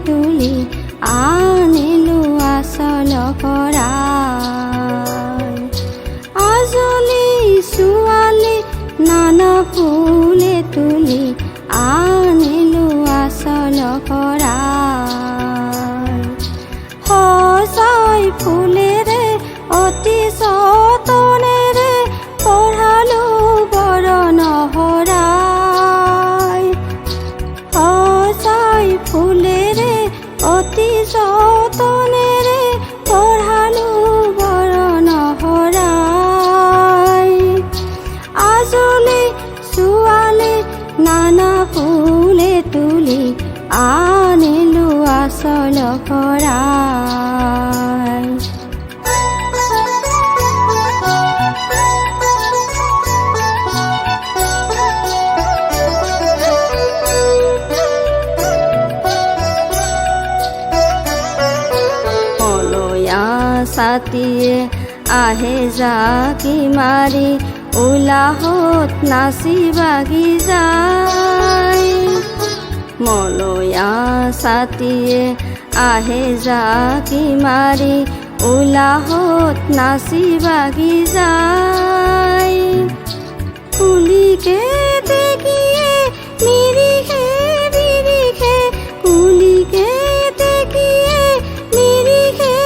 তুলি আনিলো আচল কৰাই। আজলি ছোৱালী নানা ফুলে তুলি আনিলো আচল কৰাই। সজাই ফুলেৰে অতি যতনেৰে পঢ়ালো বৰণ হৰাই। সজাই ফুলেৰে অতি যতনেৰে পঢ়ালো বৰণ হৰাই। আজলি ছোৱালী নানা ফুলে তুলি আনিলো আচল কৰাই। মলয়া ছাতিয়ে আহে জাকি মাৰি উলাহত নাচি বাগি যায়। মলয়া ছাতিয়ে আহে জাকি মাৰি উলাহত নাচি বাগি যায়। কুলিকে দেখিয়ে নিৰিখে বিৰিখে, কুলিকে দেখিয়ে নিৰিখে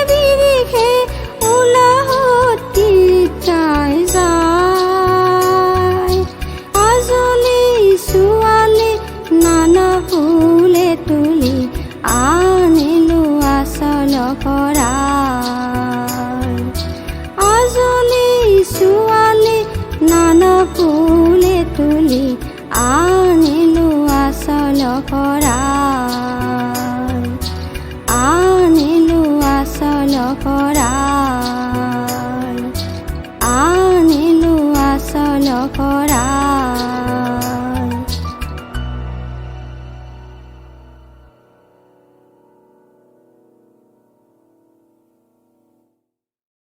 বিৰিখে উলাহত গীতাই যায়। আজলি ছোৱালী নানা ফুলে তুলি আনিলো আচল কৰাই। আজলি ছোৱালী নানা ফুলে তুলি আনিলো আচল কৰাই। আনিলো আচল কৰাই।